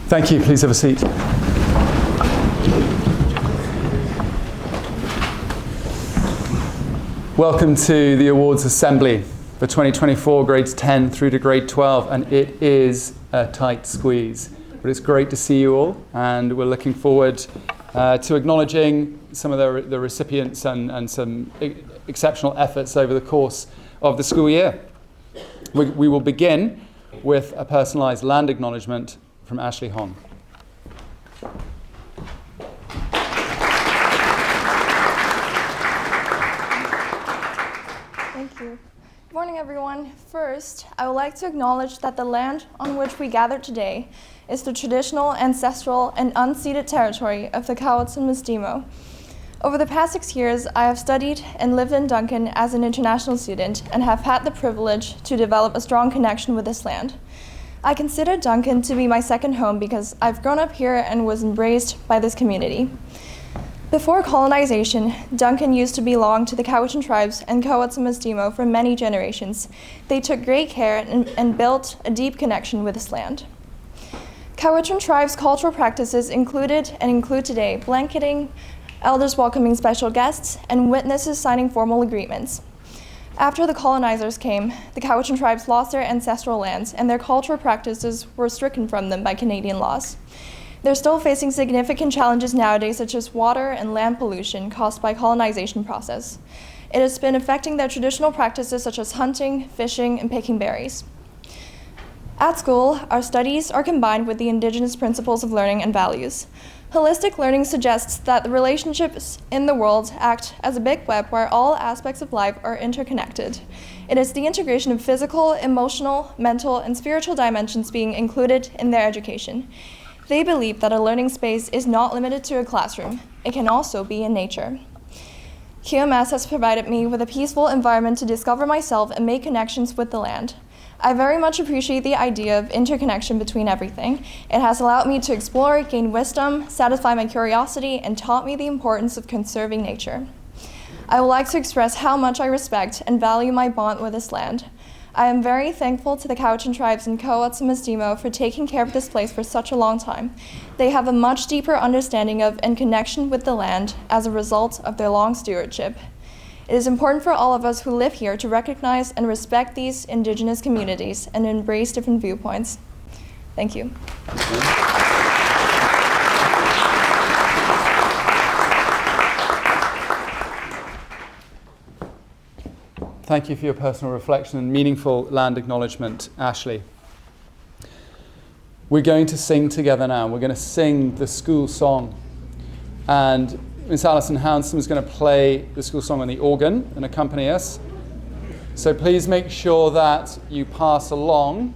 Thank you. Please have a seat. Welcome to the awards assembly for 2024 grades 10 through to grade 12, and it is a tight squeeze, but it's great to see you all, and we're looking forward to acknowledging some of the recipients and some exceptional efforts over the course of the school year. We will begin with a personalised land acknowledgement from Ashley Hon. Thank you. Good morning, everyone. First, I would like to acknowledge that the land on which we gather today is the traditional, ancestral, and unceded territory of the Cowichan Misteemo. Over the past 6 years, I have studied and lived in Duncan as an international student and have had the privilege to develop a strong connection with this land. I consider Duncan to be my second home because I've grown up here and was embraced by this community. Before colonization, Duncan used to belong to the Cowichan tribes and Cowichan Misteemo for many generations. They took great care and built a deep connection with this land. Cowichan tribes' cultural practices included and include today blanketing, elders welcoming special guests, and witnesses signing formal agreements. After the colonizers came, the Cowichan tribes lost their ancestral lands, and their cultural practices were stricken from them by Canadian laws. They're still facing significant challenges nowadays, such as water and land pollution caused by colonization process. It has been affecting their traditional practices such as hunting, fishing, and picking berries. At school, our studies are combined with the Indigenous principles of learning and values. Holistic learning suggests that the relationships in the world act as a big web where all aspects of life are interconnected. It is the integration of physical, emotional, mental, and spiritual dimensions being included in their education. They believe that a learning space is not limited to a classroom. It can also be in nature. QMS has provided me with a peaceful environment to discover myself and make connections with the land. I very much appreciate the idea of interconnection between everything. It has allowed me to explore, gain wisdom, satisfy my curiosity, and taught me the importance of conserving nature. I would like to express how much I respect and value my bond with this land. I am very thankful to the Cowichan tribes and Cowichan Misteemo for taking care of this place for such a long time. They have a much deeper understanding of and connection with the land as a result of their long stewardship. It is important for all of us who live here to recognize and respect these Indigenous communities and embrace different viewpoints. Thank you. Thank you for your personal reflection and meaningful land acknowledgement, Ashley. We're going to sing together now. We're going to sing the school song. And Miss Alison Hounsom is going to play the school song on the organ and accompany us. So please make sure that you pass along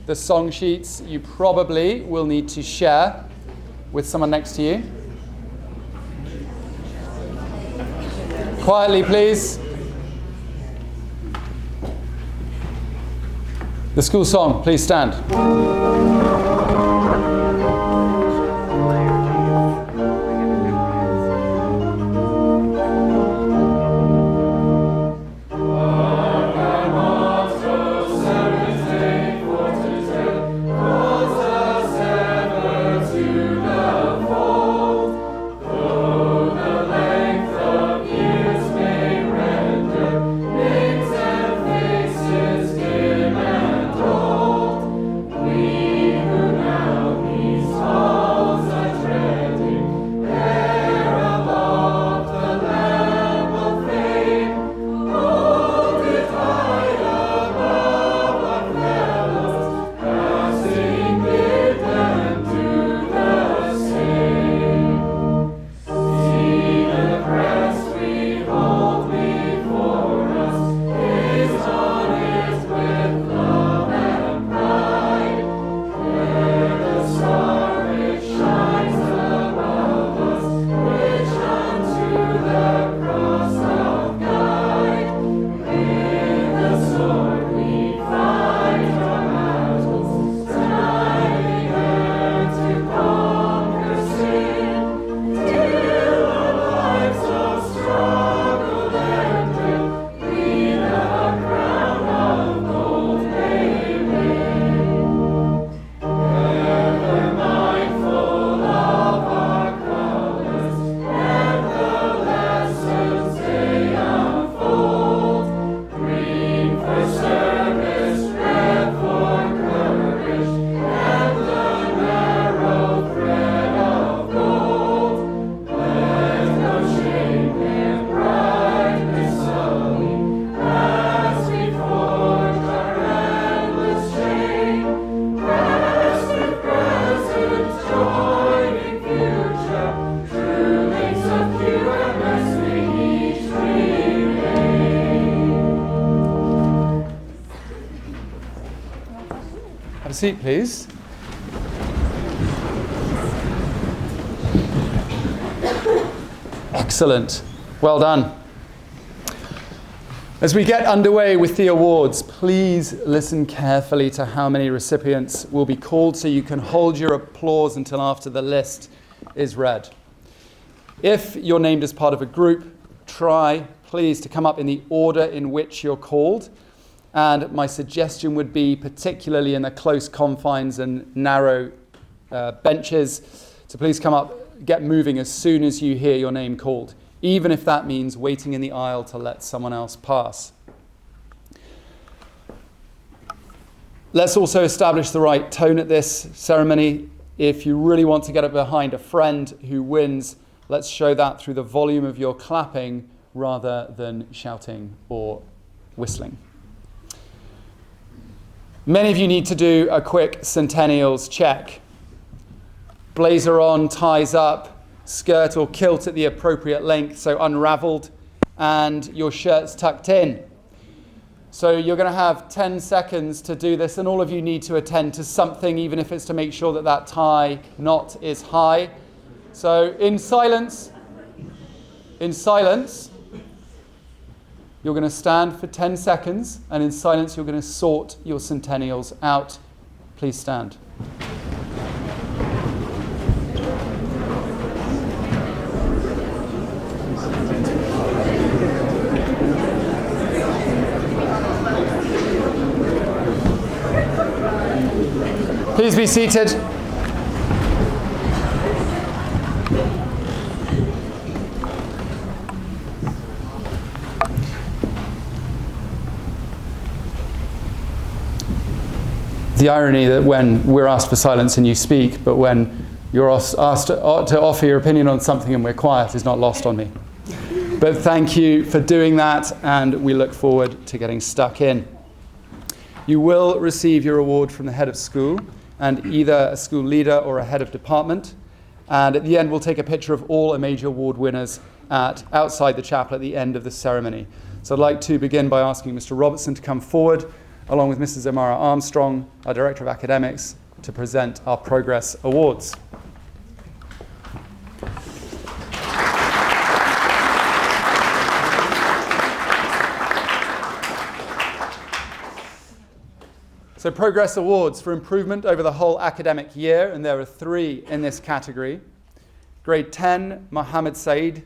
the song sheets. You probably will need to share with someone next to you. Quietly, please. The school song, please stand. We a seat, please. Excellent. Well done. As we get underway with the awards, please listen carefully to how many recipients will be called so you can hold your applause until after the list is read. If you're named as part of a group, try, please, to come up in the order in which you're called. And my suggestion would be, particularly in the close confines and narrow benches, to please come up, get moving as soon as you hear your name called, even if that means waiting in the aisle to let someone else pass. Let's also establish the right tone at this ceremony. If you really want to get it behind a friend who wins, let's show that through the volume of your clapping rather than shouting or whistling. Many of you need to do a quick centennials check. Blazer on, ties up, skirt or kilt at the appropriate length, so unraveled, and your shirt's tucked in. So you're going to have 10 seconds to do this, and all of you need to attend to something, even if it's to make sure that that tie knot is high. So in silence, you're going to stand for 10 seconds, and in silence you're going to sort your centennials out. Please stand. Please be seated. The irony that when we're asked for silence and you speak, but when you're asked to offer your opinion on something and we're quiet is not lost on me. But thank you for doing that, and we look forward to getting stuck in. You will receive your award from the head of school and either a school leader or a head of department. And at the end, we'll take a picture of all a major award winners outside the chapel at the end of the ceremony. So I'd like to begin by asking Mr. Robertson to come forward, along with Mrs. Amara Armstrong, our Director of Academics, to present our Progress Awards. So Progress Awards for improvement over the whole academic year, and there are 3 in this category. Grade 10, Mohammed Said.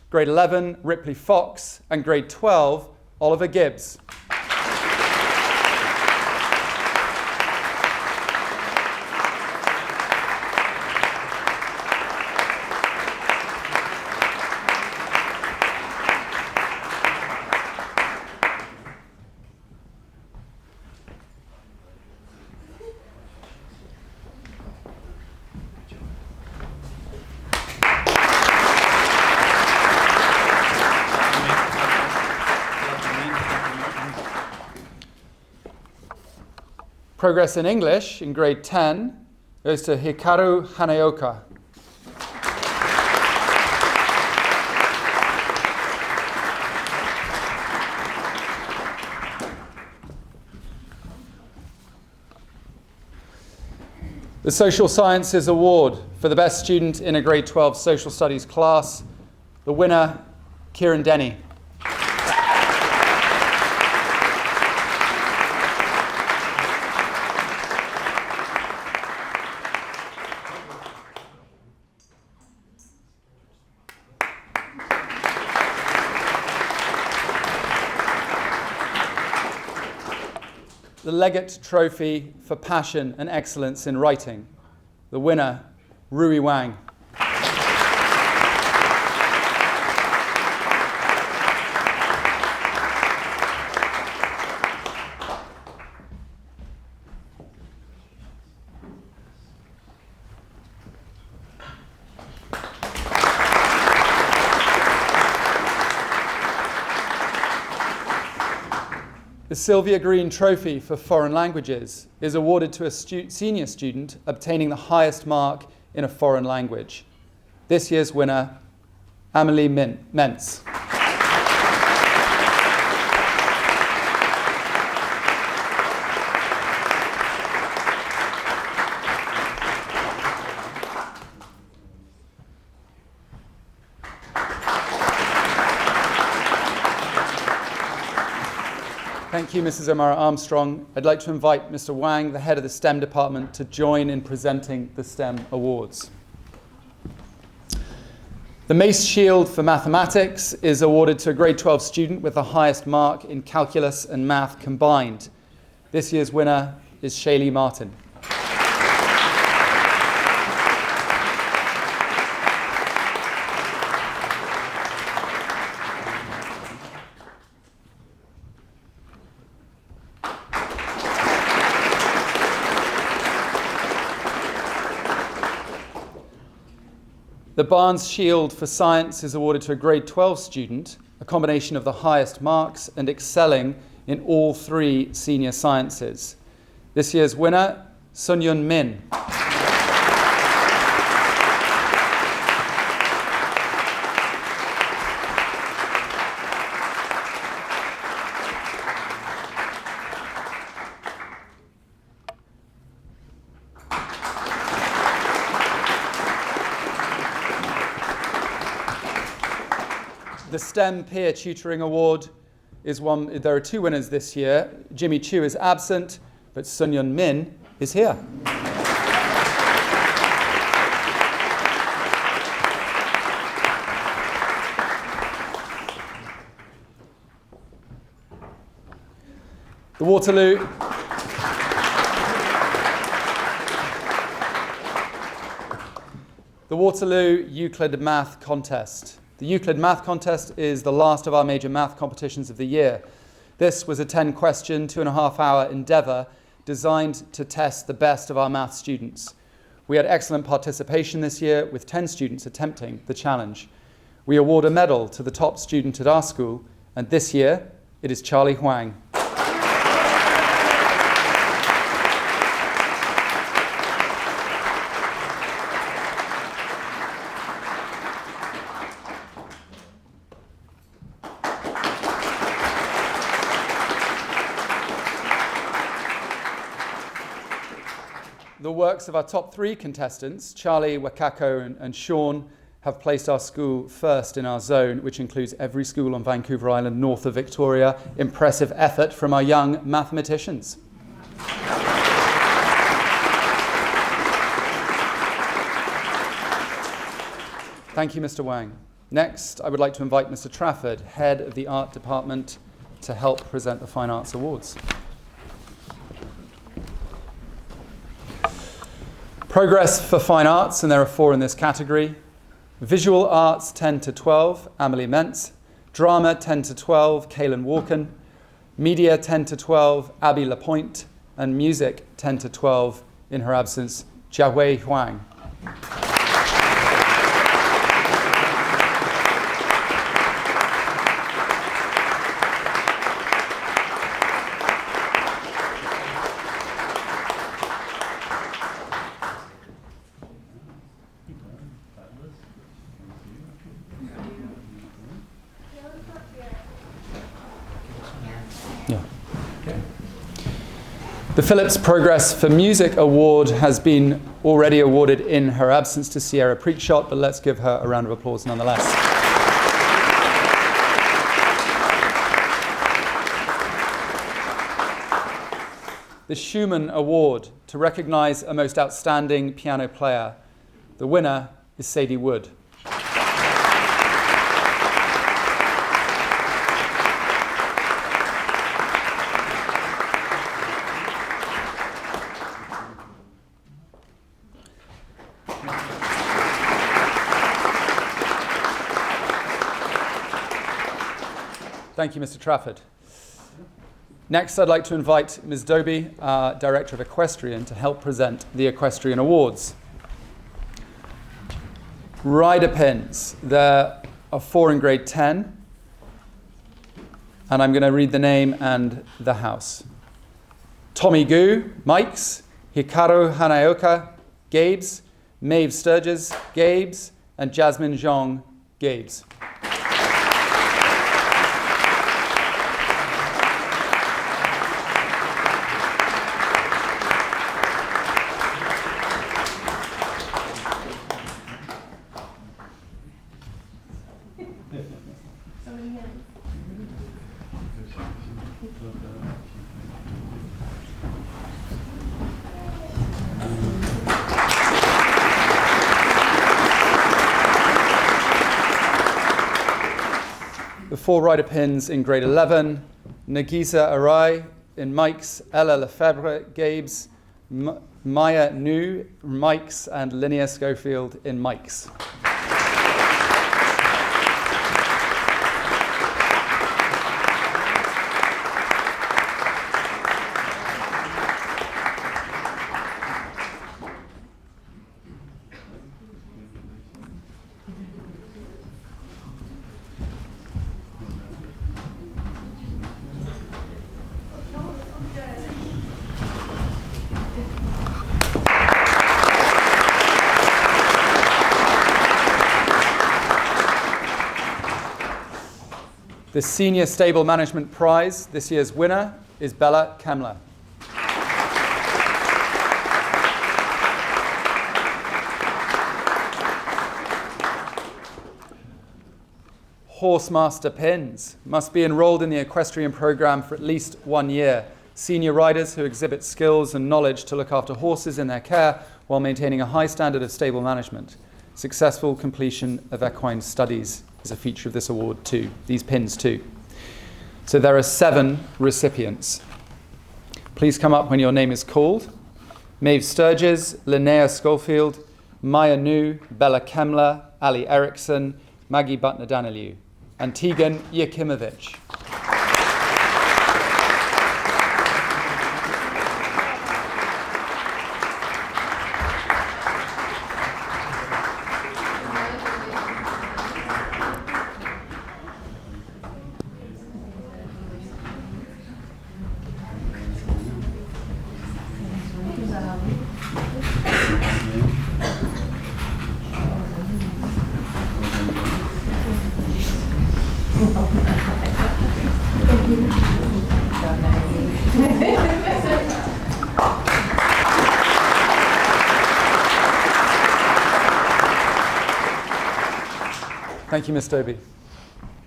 Grade 11, Ripley Fox. And Grade 12, Oliver Gibbs. Progress in English in grade 10 goes to Hikaru Hanaoka. The Social Sciences Award for the best student in a grade 12 social studies class. The winner, Kieran Denny. The Leggett Trophy for Passion and Excellence in Writing. The winner, Rui Wang. The Sylvia Green Trophy for Foreign Languages is awarded to a senior student obtaining the highest mark in a foreign language. This year's winner, Amelie Mentz. Thank you, Mrs. O'Mara Armstrong. I'd like to invite Mr. Wang, the head of the STEM department, to join in presenting the STEM awards. The Mace Shield for Mathematics is awarded to a grade 12 student with the highest mark in calculus and math combined. This year's winner is Shaylee Martin. The Barnes Shield for Science is awarded to a grade 12 student, a combination of the highest marks and excelling in all three senior sciences. This year's winner, Sunyun Min. The STEM Peer Tutoring Award is one. There are two winners this year. Jimmy Chu is absent, but Sunyun Min is here. The Waterloo Euclid Math Contest. The Euclid Math Contest is the last of our major math competitions of the year. This was a 10-question, 2.5-hour endeavour designed to test the best of our math students. We had excellent participation this year, with 10 students attempting the challenge. We award a medal to the top student at our school, and this year it is Charlie Huang. The works of our top three contestants, Charlie, Wakako and Sean, have placed our school first in our zone, which includes every school on Vancouver Island north of Victoria. Impressive effort from our young mathematicians. Thank you, Mr. Wang. Next, I would like to invite Mr. Trafford, head of the art department, to help present the Fine Arts Awards. Progress for Fine Arts, and there are 4 in this category. Visual Arts 10 to 12, Amelie Mentz. Drama 10 to 12, Kaylin Walken. Media 10 to 12, Abby Lapointe. And Music 10 to 12, in her absence, Jiawei Huang. The Phillips Progress for Music Award has been already awarded in her absence to Sierra Preachshot, but let's give her a round of applause nonetheless. The Schumann Award to recognize a most outstanding piano player. The winner is Sadie Wood. Thank you, Mr. Trafford. Next, I'd like to invite Ms. Doby, Director of Equestrian, to help present the Equestrian Awards. Rider pins. There are 4 in grade 10. And I'm going to read the name and the house. Tommy Gu, Mikes. Hikaru Hanaoka, Gabes. Maeve Sturges, Gabes. And Jasmine Zhong, Gabes. 4 rider pins in grade 11, Nagisa Arai in Mikes, Ella Lefebvre, Gabes, Maya Nu, Mikes, and Linnea Schofield in Mikes. The Senior Stable Management Prize, this year's winner, is Bella Kemler. Horsemaster pins must be enrolled in the equestrian program for at least 1 year. Senior riders who exhibit skills and knowledge to look after horses in their care while maintaining a high standard of stable management. Successful completion of equine studies is a feature of this award too, these pins too. So there are 7 recipients. Please come up when your name is called. Maeve Sturges, Linnea Schofield, Maya Nu, Bella Kemler, Ali Eriksson, Maggie Butner-Daniliu, and Tegan Yakimovic. Thank you, Ms. Dobie.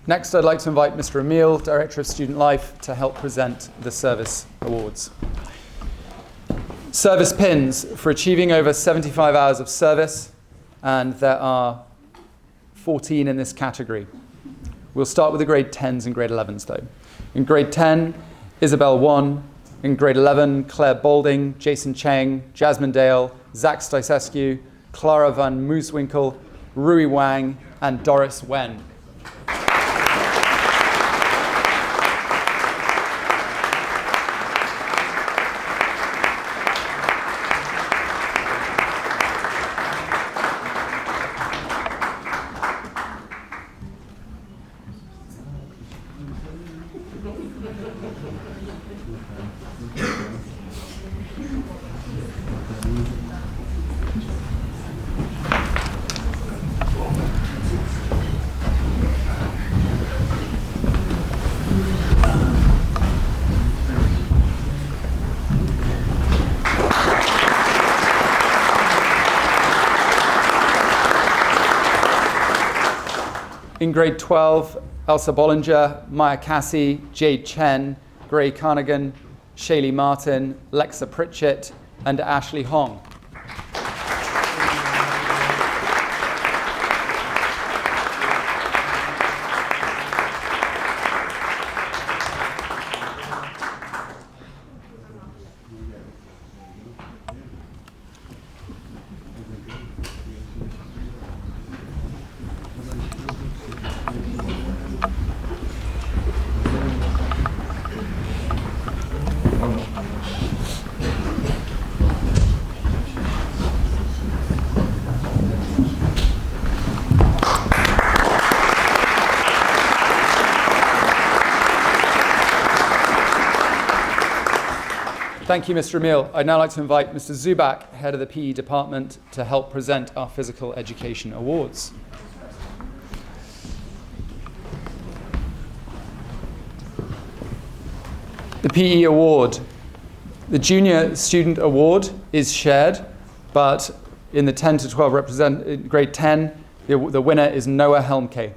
Next, I'd like to invite Mr. Emil, Director of Student Life, to help present the Service Awards. Service pins for achieving over 75 hours of service, and there are 14 in this category. We'll start with the grade 10s and grade 11s, though. In grade 10, Isabel Wan. In grade 11, Claire Balding, Jason Cheng, Jasmine Dale, Zach Stysescu, Clara van Mooswinkel, Rui Wang, and Doris Wen. In grade 12, Elsa Bollinger, Maya Cassie, Jade Chen, Gray Carnigan, Shaylee Martin, Lexa Pritchett, and Ashley Hong. Thank you, Mr. Emil. I'd now like to invite Mr. Zubak, head of the PE department, to help present our Physical Education Awards. The PE Award. The Junior Student Award is shared, but in the 10 to 12 grade 10, the winner is Noah Helmke.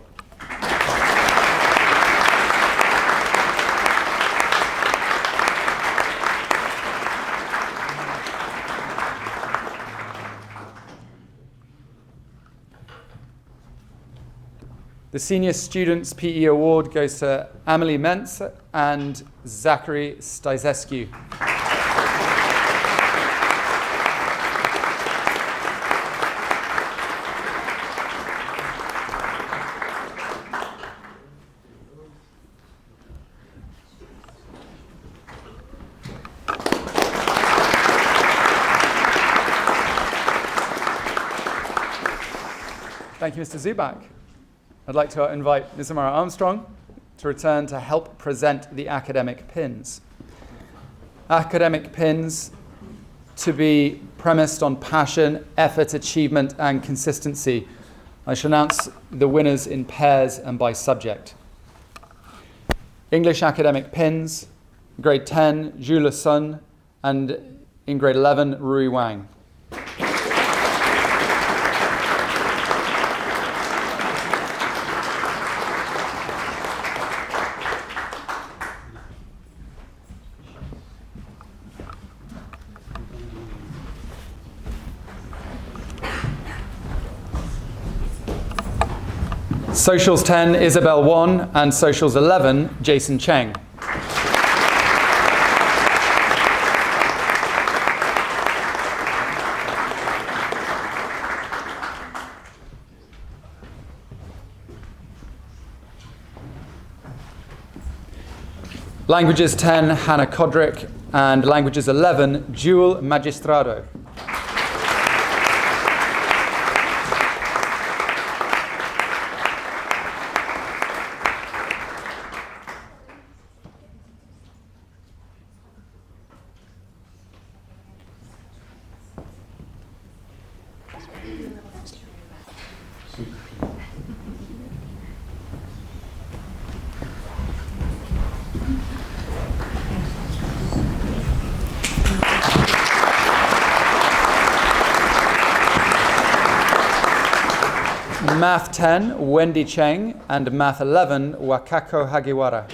The Senior Students PE Award goes to Amelie Mentz and Zachary Stizescu. Thank you, Mr. Zubak. I'd like to invite Ms. Amara Armstrong to return to help present the academic pins. Academic pins to be premised on passion, effort, achievement, and consistency. I shall announce the winners in pairs and by subject. English academic pins, grade 10, Zhu Le Sun, and in grade 11, Rui Wang. Socials 10, Isabel 1, and Socials 11, Jason Cheng. Languages 10, Hannah Kodrick, and Languages 11, Jewel Magistrado. Math 10, Wendy Cheng, and Math 11, Wakako Hagiwara.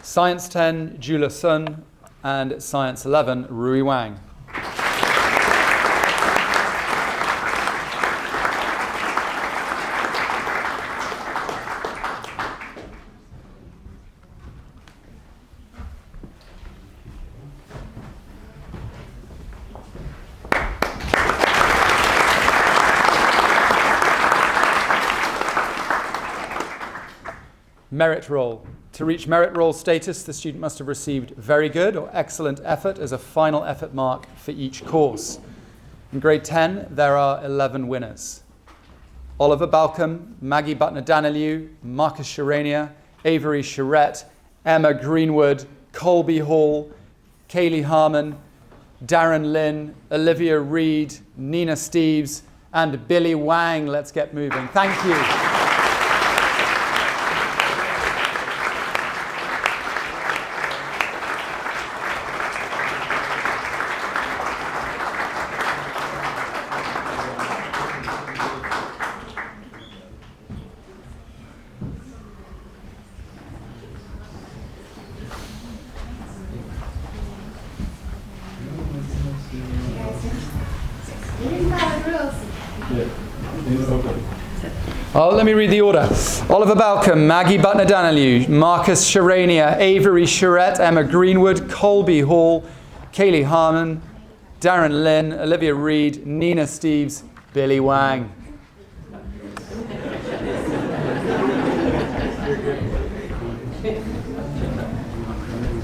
Science 10, Zhu Le Sun, and Science 11, Rui Wang. Merit roll. To reach merit roll status, the student must have received very good or excellent effort as a final effort mark for each course. In grade 10, there are 11 winners. Oliver Balcom, Maggie Butner-Daniliu, Marcus Sharania, Avery Charette, Emma Greenwood, Colby Hall, Kaylee Harmon, Darren Lynn, Olivia Reed, Nina Steves, and Billy Wang. Let's get moving. Thank you. Let me read the order. Oliver Balcom, Maggie Butner-Daniliu, Marcus Sharania, Avery Charette, Emma Greenwood, Colby Hall, Kaylee Harmon, Darren Lynn, Olivia Reed, Nina Steves, Billy Wang.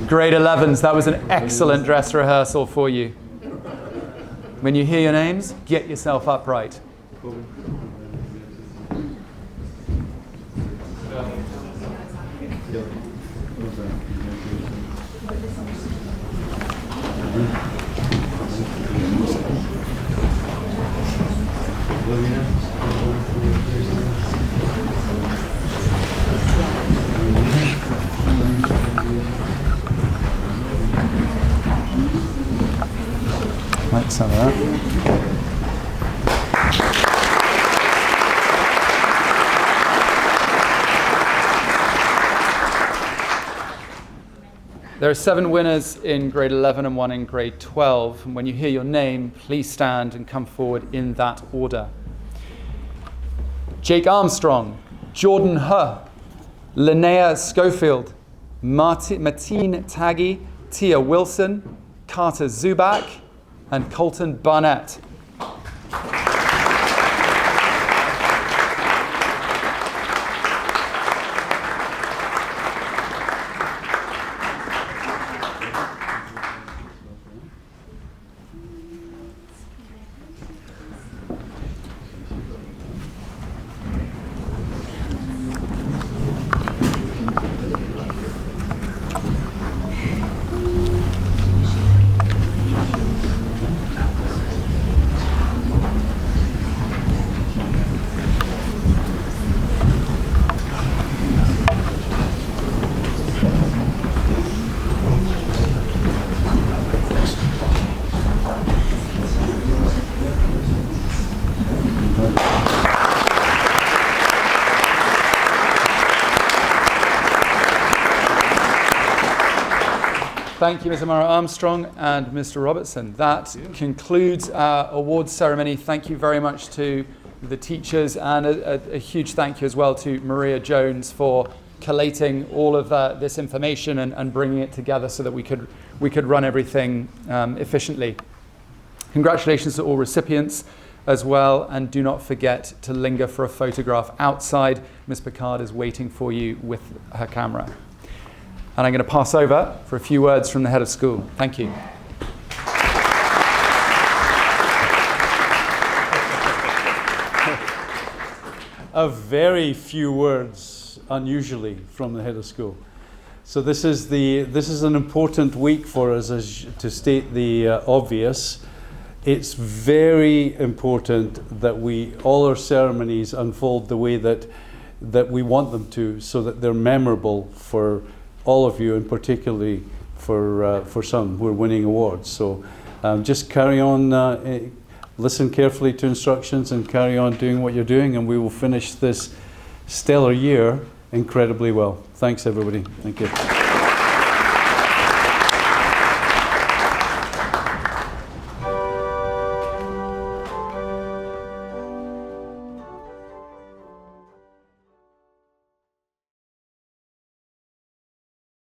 Grade 11s, that was an excellent dress rehearsal for you. When you hear your names, get yourself upright. Like some of that. There are 7 winners in grade 11 and 1 in grade 12. And when you hear your name, please stand and come forward in that order. Jake Armstrong, Jordan Huh, Linnea Schofield, Martine Taggy, Tia Wilson, Carter Zubak, and Colton Barnett. Thank you, Ms. Amara Armstrong and Mr. Robertson. That concludes our awards ceremony. Thank you very much to the teachers, and a huge thank you as well to Maria Jones for collating all of this information and bringing it together so that we could run everything efficiently. Congratulations to all recipients as well, and do not forget to linger for a photograph outside. Ms. Picard is waiting for you with her camera. And I'm going to pass over for a few words from the head of school. Thank you. A very few words, unusually, from the head of school. So this is an important week for us, to state the obvious. It's very important that all our ceremonies unfold the way that we want them to, so that they're memorable for all of you, and particularly for some who are winning awards. So just carry on, listen carefully to instructions and carry on doing what you're doing, and we will finish this stellar year incredibly well. Thanks, everybody. Thank you.